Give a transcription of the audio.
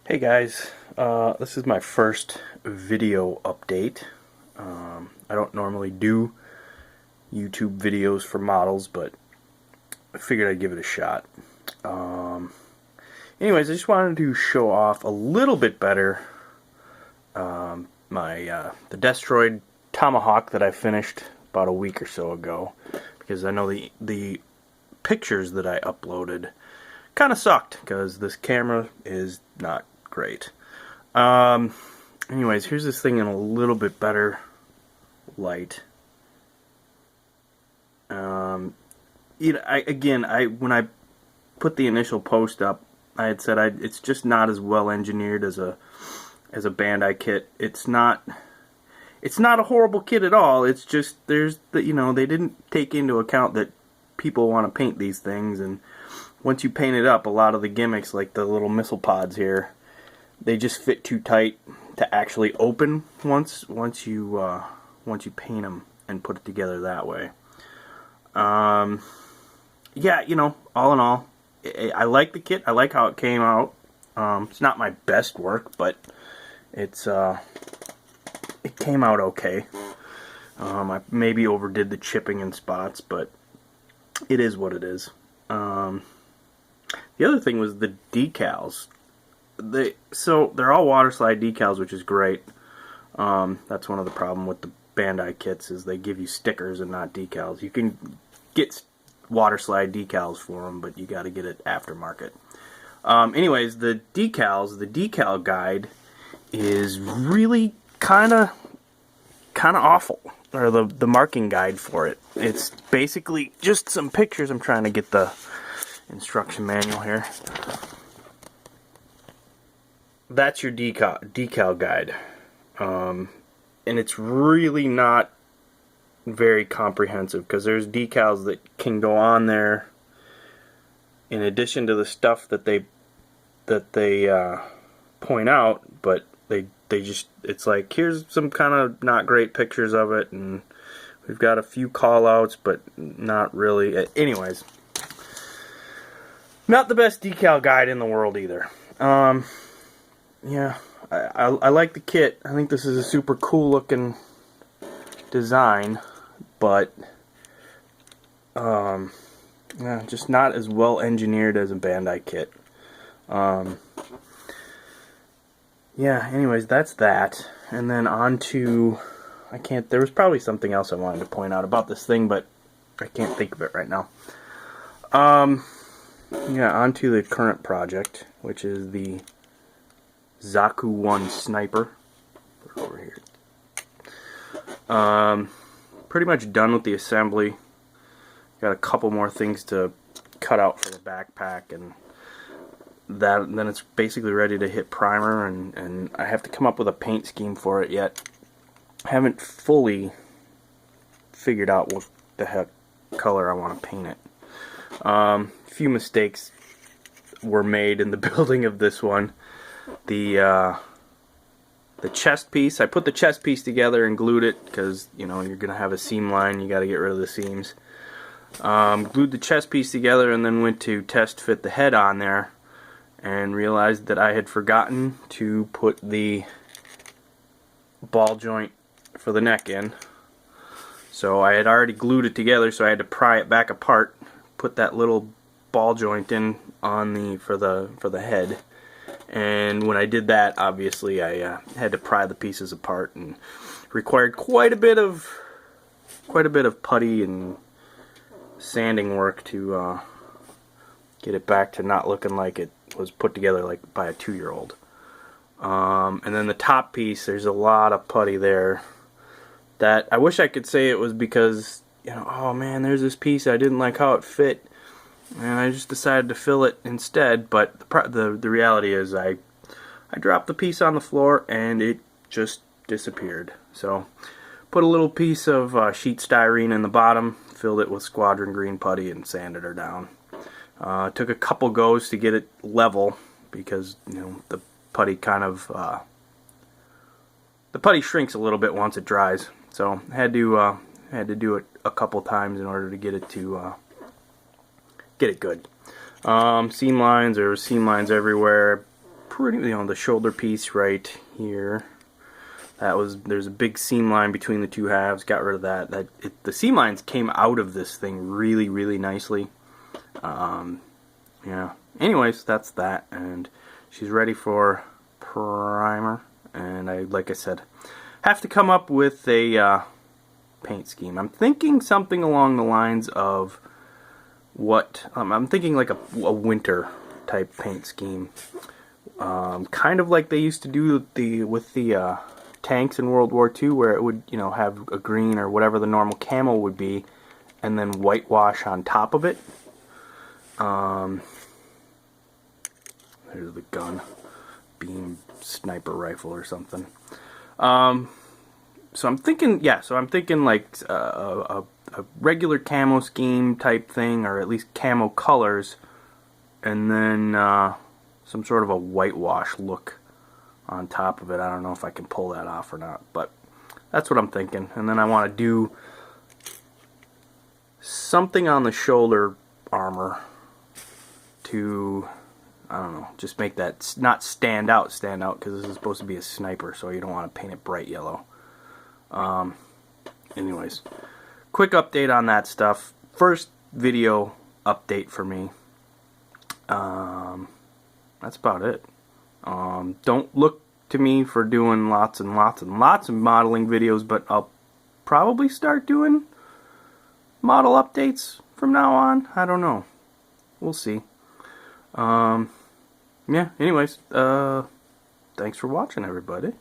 Hey guys, this is my first video update. I don't normally do YouTube videos for models, but I figured I'd give it a shot. Anyways, I just wanted to show off a little bit better the Destroid Tomahawk that I finished about a week or so ago, because I know the pictures that I uploaded kind of sucked because this camera is not great. Anyways, here's this thing in a little bit better light. When I put the initial post up, I had said it's just not as well engineered as a Bandai kit. It's not a horrible kit at all. It's just they didn't take into account that people want to paint these things, and once you paint it up, a lot of the gimmicks, like the little missile pods here, they just fit too tight to actually open once you paint them and put it together that way. Yeah, all in all, I like the kit. I like how it came out. It's not my best work, but it came out okay. I maybe overdid the chipping in spots, but it is what it is. The other thing was the decals. They're all water slide decals, which is great. That's one of the problem with the Bandai kits, is they give you stickers and not decals. You can get water slide decals for them, but you got to get it aftermarket. Anyways, the decal guide is really kind of awful, or the marking guide for it. It's basically just some pictures. I'm trying to get the instruction manual here. That's your decal guide, and it's really not very comprehensive, because there's decals that can go on there in addition to the stuff that they point out, but they just, it's like, here's some kind of not great pictures of it, and we've got a few call outs, but not really. Anyways, not the best decal guide in the world either. Yeah, I like the kit. I think this is a super cool looking design, but yeah, just not as well engineered as a Bandai kit. Yeah, anyways, that's that. And then on to, there was probably something else I wanted to point out about this thing, but I can't think of it right now. Yeah, on to the current project, which is the Zaku 1 Sniper. Put it over here. Pretty much done with the assembly. Got a couple more things to cut out for the backpack, and then it's basically ready to hit primer, and I have to come up with a paint scheme for it yet. I haven't fully figured out what the heck color I want to paint it. A few mistakes were made in the building of this one. The chest piece, I put the chest piece together and glued it, because you're gonna have a seam line, you got to get rid of the seams. Glued the chest piece together and then went to test fit the head on there, and realized that I had forgotten to put the ball joint for the neck in. So I had already glued it together, so I had to pry it back apart, put that little ball joint in on for the head. And when I did that, obviously I had to pry the pieces apart, and required quite a bit of putty and sanding work to get it back to not looking like it was put together like by a 2-year-old. And then the top piece, there's a lot of putty there that I wish I could say it was because, oh man, there's this piece, I didn't like how it fit, and I just decided to fill it instead. But the reality is I dropped the piece on the floor and it just disappeared. So put a little piece of sheet styrene in the bottom, filled it with squadron green putty, and sanded her down. Took a couple goes to get it level, because the putty the putty shrinks a little bit once it dries. So I had to do it a couple times in order to get it good. Seam lines, there were seam lines everywhere. pretty, the shoulder piece right here. There's a big seam line between the two halves. Got rid of that. The seam lines came out of this thing really, really nicely. Yeah. Anyways, that's that, and she's ready for primer. And like I said, have to come up with a paint scheme. I'm thinking something along the lines of what I'm thinking, like a winter type paint scheme, kind of like they used to do with the tanks in World War II, where it would, have a green or whatever the normal camo would be, and then whitewash on top of it. There's the gun, beam sniper rifle or something. So I'm thinking, like a regular camo scheme type thing, or at least camo colors, and then some sort of a whitewash look on top of it. I don't know if I can pull that off or not, but that's what I'm thinking. And then I want to do something on the shoulder armor to, I don't know, just make that not stand out, because this is supposed to be a sniper, so you don't want to paint it bright yellow. Anyways, quick update on that stuff. First video update for me. That's about it. Don't look to me for doing lots and lots and lots of modeling videos, but I'll probably start doing model updates from now on. I don't know. We'll see. Yeah, anyways, thanks for watching, everybody.